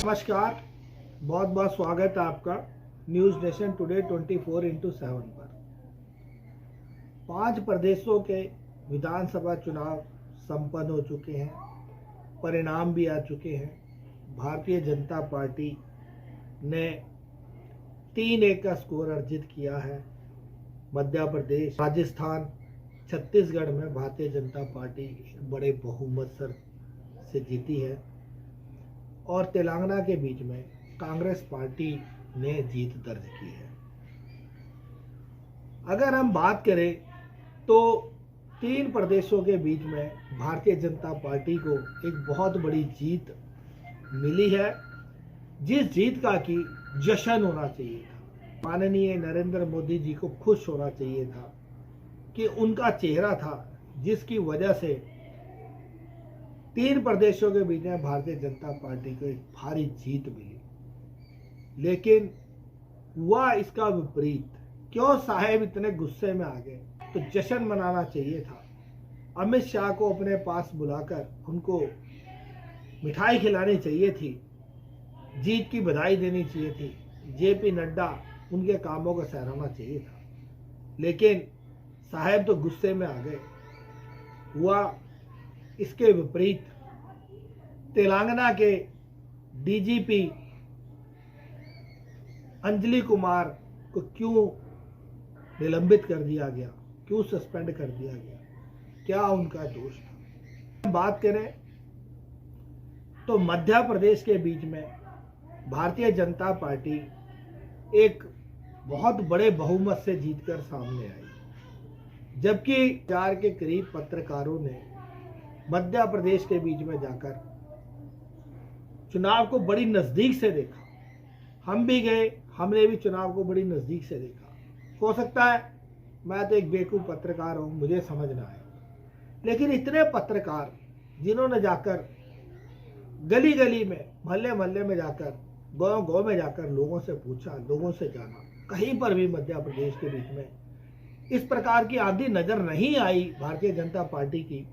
नमस्कार, बहुत बहुत स्वागत है आपका न्यूज़ नेशन टुडे 24/7 पर। 5 प्रदेशों के विधानसभा चुनाव संपन्न हो चुके हैं, परिणाम भी आ चुके हैं। भारतीय जनता पार्टी ने 3-1 का स्कोर अर्जित किया है। मध्य प्रदेश, राजस्थान, छत्तीसगढ़ में भारतीय जनता पार्टी एक बड़े बहुमत से जीती है और तेलंगाना के बीच में कांग्रेस पार्टी ने जीत दर्ज की है। अगर हम बात करें तो 3 प्रदेशों के बीच में भारतीय जनता पार्टी को एक बहुत बड़ी जीत मिली है, जिस जीत का कि जश्न होना चाहिए था। माननीय नरेंद्र मोदी जी को खुश होना चाहिए था कि उनका चेहरा था जिसकी वजह से 3 प्रदेशों के बीच में भारतीय जनता पार्टी को एक भारी जीत मिली। लेकिन हुआ इसका विपरीत। क्यों साहेब इतने गुस्से में आ गए? तो जश्न मनाना चाहिए था। अमित शाह को अपने पास बुलाकर उनको मिठाई खिलानी चाहिए थी, जीत की बधाई देनी चाहिए थी, जेपी नड्डा उनके कामों को सराहना चाहिए था। लेकिन साहेब तो गुस्से में आ गए। हुआ इसके विपरीत। तेलंगाना के डीजीपी अंजलि कुमार को क्यों निलंबित कर दिया गया, क्यों सस्पेंड कर दिया गया, क्या उनका दोष था? बात करें तो मध्य प्रदेश के बीच में भारतीय जनता पार्टी एक बहुत बड़े बहुमत से जीतकर सामने आई, जबकि 4 के करीब पत्रकारों ने मध्य प्रदेश के बीच में जाकर चुनाव को बड़ी नजदीक से देखा। हम भी गए, हमने भी चुनाव को बड़ी नजदीक से देखा। हो सकता है मैं तो एक बेवकूफ पत्रकार हूं, मुझे समझ ना आए, लेकिन इतने पत्रकार जिन्होंने जाकर गली गली में, मोहल्ले मोहल्ले में जाकर, गांव गांव में जाकर लोगों से पूछा, लोगों से जाना, कहीं पर भी मध्य प्रदेश के बीच में इस प्रकार की आंधी नजर नहीं आई भारतीय जनता पार्टी की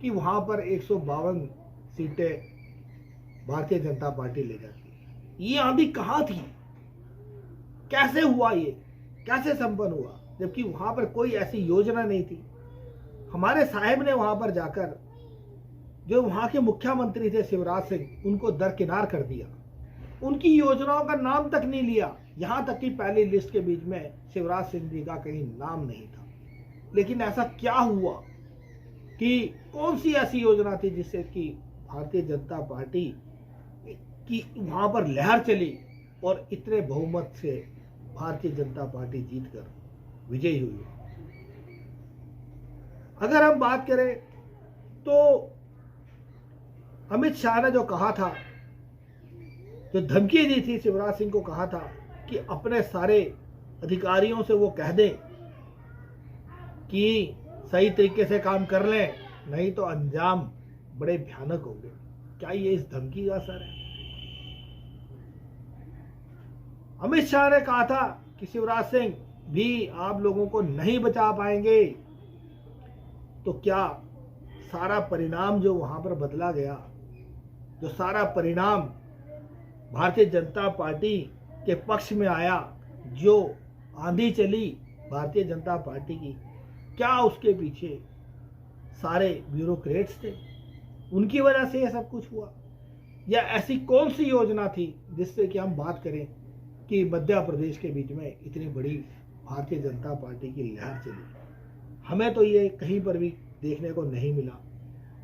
कि वहां पर 152 सीटें भारतीय जनता पार्टी ले जाती है। ये आंधी कहां थी? कैसे हुआ? ये कैसे संपन्न हुआ? जबकि वहां पर कोई ऐसी योजना नहीं थी। हमारे साहब ने वहां पर जाकर, जो वहां के मुख्यमंत्री थे शिवराज सिंह, उनको दरकिनार कर दिया। उनकी योजनाओं का नाम तक नहीं लिया। यहां तक कि पहली लिस्ट के बीच में शिवराज सिंह जी का कहीं नाम नहीं था। लेकिन ऐसा क्या हुआ कि कौन सी ऐसी योजना थी जिससे कि भारतीय जनता पार्टी की वहां पर लहर चली और इतने बहुमत से भारतीय जनता पार्टी जीतकर विजयी हुई? अगर हम बात करें तो अमित शाह ने जो कहा था, जो धमकी दी थी, शिवराज सिंह को कहा था कि अपने सारे अधिकारियों से वो कह दें कि सही तरीके से काम कर लें, नहीं तो अंजाम बड़े भयानक होंगे। क्या ये इस धमकी का असर है? अमित शाह ने कहा था कि शिवराज सिंह भी आप लोगों को नहीं बचा पाएंगे। तो क्या सारा परिणाम जो वहां पर बदला गया, जो सारा परिणाम भारतीय जनता पार्टी के पक्ष में आया, जो आंधी चली भारतीय जनता पार्टी की, क्या उसके पीछे सारे ब्यूरोक्रेट्स थे? उनकी वजह से यह सब कुछ हुआ? या ऐसी कौन सी योजना थी जिससे कि हम बात करें कि मध्य प्रदेश के बीच में इतनी बड़ी भारतीय जनता पार्टी की लहर चली? हमें तो ये कहीं पर भी देखने को नहीं मिला।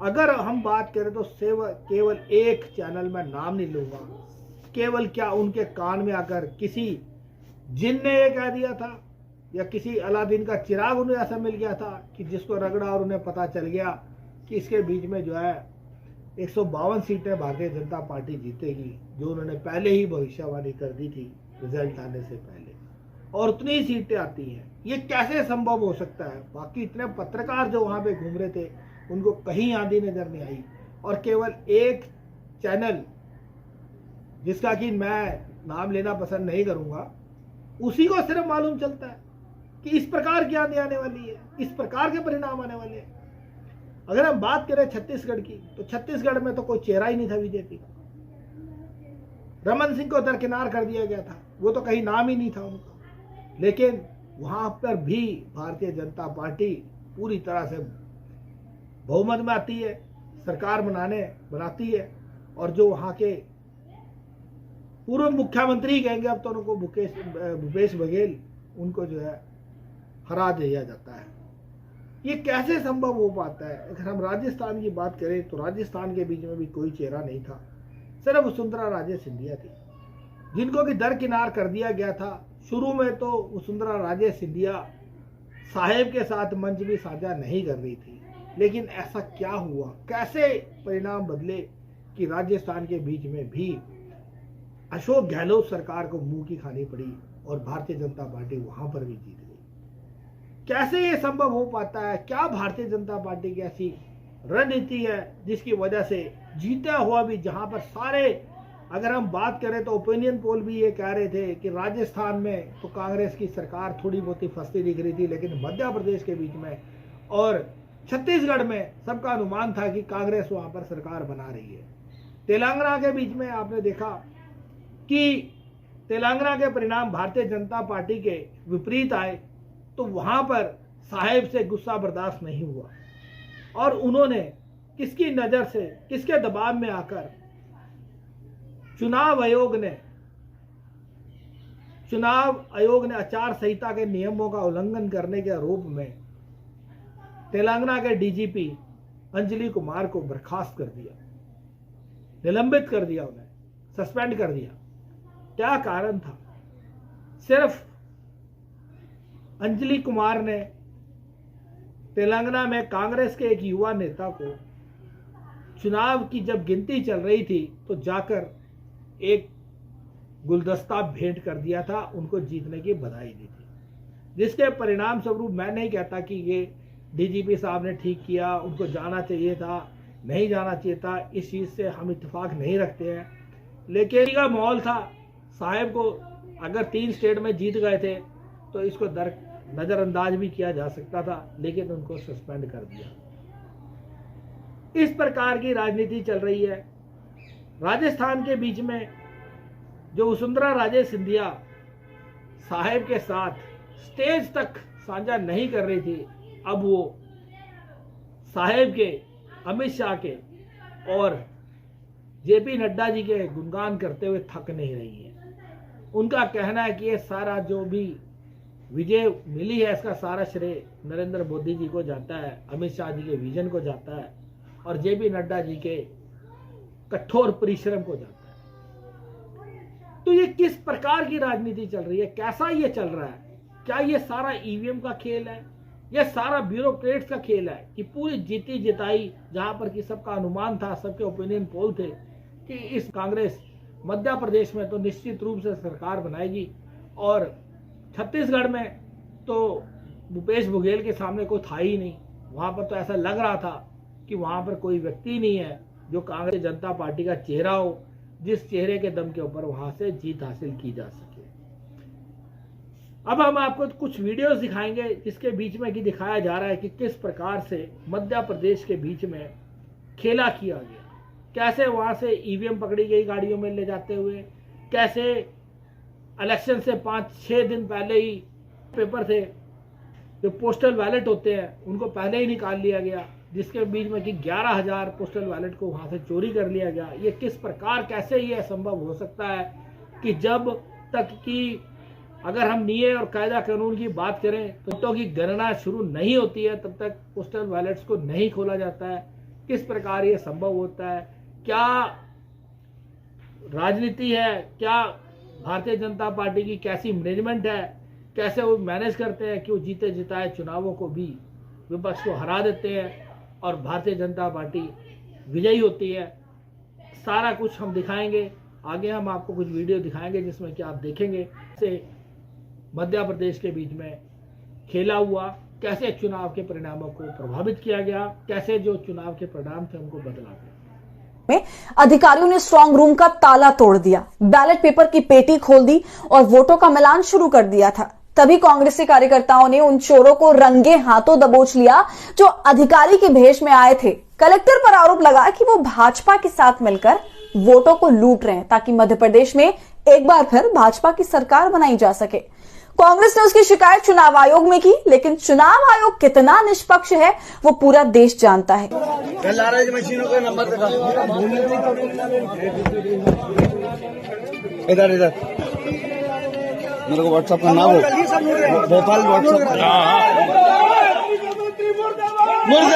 अगर हम बात करें तो केवल एक चैनल में नाम नहीं लूंगा, केवल क्या उनके कान में आकर किसी जिन ने ये कह दिया था, या किसी अलादीन का चिराग उन्हें ऐसा मिल गया था कि जिसको रगड़ा और उन्हें पता चल गया कि इसके बीच में जो है 152 सीटें भारतीय जनता पार्टी जीतेगी, जो उन्होंने पहले ही भविष्यवाणी कर दी थी रिजल्ट आने से पहले, और उतनी ही सीटें आती हैं। ये कैसे संभव हो सकता है? बाकी इतने पत्रकार जो वहां पे घूम रहे थे, उनको कहीं आंधी नजर नहीं आई, और केवल एक चैनल, जिसका कि मैं नाम लेना पसंद नहीं करूंगा, उसी को सिर्फ मालूम चलता है कि इस प्रकार की आंधी आने वाली है, इस प्रकार के परिणाम आने वाले हैं। अगर हम बात करें छत्तीसगढ़ की, तो छत्तीसगढ़ में तो कोई चेहरा ही नहीं था बीजेपी का। रमन सिंह को दरकिनार कर दिया गया था, वो तो कहीं नाम ही नहीं था उनका। लेकिन वहां पर भी भारतीय जनता पार्टी पूरी तरह से बहुमत में आती है, सरकार बनाती है, और जो वहां के पूर्व मुख्यमंत्री कहेंगे अब तो उनको भूपेश बघेल, उनको जो है हरा दिया जाता है। ये कैसे संभव हो पाता है? अगर हम राजस्थान की बात करें तो राजस्थान के बीच में भी कोई चेहरा नहीं था, सिर्फ वसुंधरा राजे सिंधिया थी, जिनको कि दरकिनार कर दिया गया था। शुरू में तो वसुंधरा राजे सिंधिया साहेब के साथ मंच भी साझा नहीं कर रही थी, लेकिन ऐसा क्या हुआ, कैसे परिणाम बदले कि राजस्थान के बीच में भी अशोक गहलोत सरकार को मुंह की खानी पड़ी और भारतीय जनता पार्टी वहां पर भी जीत गई। कैसे ये संभव हो पाता है? क्या भारतीय जनता पार्टी की ऐसी रणनीति है जिसकी वजह से जीता हुआ भी, जहां पर सारे, अगर हम बात करें तो ओपिनियन पोल भी ये कह रहे थे कि राजस्थान में तो कांग्रेस की सरकार थोड़ी बहुत ही फंसती दिख रही थी, लेकिन मध्य प्रदेश के बीच में और छत्तीसगढ़ में सबका अनुमान था कि कांग्रेस वहां पर सरकार बना रही है। तेलंगाना के बीच में आपने देखा कि तेलंगाना के परिणाम भारतीय जनता पार्टी के विपरीत आए, तो वहां पर साहेब से गुस्सा बर्दाश्त नहीं हुआ और उन्होंने किसकी नजर से, किसके दबाव में आकर चुनाव आयोग ने आचार संहिता के नियमों का उल्लंघन करने के आरोप में तेलंगाना के डीजीपी अंजलि कुमार को बर्खास्त कर दिया, निलंबित कर दिया, उन्हें सस्पेंड कर दिया। क्या कारण था? सिर्फ अंजलि कुमार ने तेलंगाना में कांग्रेस के एक युवा नेता को चुनाव की जब गिनती चल रही थी तो जाकर एक गुलदस्ता भेंट कर दिया था, उनको जीतने की बधाई दी थी, जिसके परिणाम स्वरूप मैं नहीं कहता कि ये डीजीपी साहब ने ठीक किया, उनको जाना चाहिए था, नहीं जाना चाहिए था, इस चीज़ से हम इत्तेफाक नहीं रखते हैं। लेकिन का माहौल था, साहेब को अगर 3 स्टेट में जीत गए थे तो इसको नज़रअंदाज भी किया जा सकता था, लेकिन उनको सस्पेंड कर दिया। इस प्रकार की राजनीति चल रही है राजस्थान के बीच में। जो वसुंधरा राजे सिंधिया साहेब के साथ स्टेज तक साझा नहीं कर रही थी, अब वो साहेब के, अमित शाह के और जेपी नड्डा जी के गुणगान करते हुए थक नहीं रही है। उनका कहना है कि ये सारा जो भी विजय मिली है, इसका सारा श्रेय नरेंद्र मोदी जी को जाता है, अमित शाह जी के विजन को जाता है और जेपी नड्डा जी के कठोर परिश्रम को जाता है। तो ये किस प्रकार की राजनीति चल रही है? कैसा ये चल रहा है? क्या ये सारा ईवीएम का खेल है? यह सारा ब्यूरोक्रेट्स का खेल है कि पूरी जीती जिताई, जहां पर कि सबका अनुमान था, सबके ओपिनियन पोल थे कि इस कांग्रेस मध्य प्रदेश में तो निश्चित रूप से सरकार बनाएगी और छत्तीसगढ़ में तो भूपेश बघेल के सामने कोई था ही नहीं। वहां पर तो ऐसा लग रहा था कि वहां पर कोई व्यक्ति नहीं है जो कांग्रेस जनता पार्टी का चेहरा हो, जिस चेहरे के दम के ऊपर वहां से जीत हासिल की जा सके। अब हम आपको कुछ वीडियोस दिखाएंगे जिसके बीच में कि दिखाया जा रहा है कि किस प्रकार से मध्य प्रदेश के बीच में खेला किया गया, कैसे वहां से ईवीएम पकड़ी गई गाड़ियों में ले जाते हुए, कैसे इलेक्शन से 5-6 दिन पहले ही पेपर थे जो पोस्टल बैलेट होते हैं उनको पहले ही निकाल लिया गया, जिसके बीच में कि 11,000 पोस्टल बैलेट को वहां से चोरी कर लिया गया। ये किस प्रकार, कैसे ये संभव हो सकता है कि जब तक कि अगर हम नियम और कायदा कानून की बात करें तो वोटों की गणना शुरू नहीं होती है तब तक पोस्टल बैलेट्स को नहीं खोला जाता है। किस प्रकार ये संभव होता है? क्या राजनीति है? क्या भारतीय जनता पार्टी की कैसी मैनेजमेंट है? कैसे वो मैनेज करते हैं कि वो जीते जिताए चुनावों को भी विपक्ष को हरा देते हैं और भारतीय जनता पार्टी विजयी होती है? सारा कुछ हम दिखाएंगे। आगे हम आपको कुछ वीडियो दिखाएंगे जिसमें कि आप देखेंगे से मध्य प्रदेश के बीच में खेला हुआ, कैसे चुनाव के परिणामों को प्रभावित किया गया, कैसे जो चुनाव के परिणाम थे उनको बदला गया। में अधिकारियों ने स्ट्रांग रूम का ताला तोड़ दिया, बैलेट पेपर की पेटी खोल दी और वोटों का मिलान शुरू कर दिया था। तभी कांग्रेसी कार्यकर्ताओं ने उन चोरों को रंगे हाथों दबोच लिया जो अधिकारी के भेष में आए थे। कलेक्टर पर आरोप लगा कि वो भाजपा के साथ मिलकर वोटों को लूट रहे हैं ताकि मध्य प्रदेश में एक बार फिर भाजपा की सरकार बनाई जा सके। कांग्रेस ने उसकी शिकायत चुनाव आयोग में की, लेकिन चुनाव आयोग कितना निष्पक्ष है वो पूरा देश जानता है। मशीनों का नंबर इधर मेरे को व्हाट्सएप करना, वो भोपाल व्हाट्सएप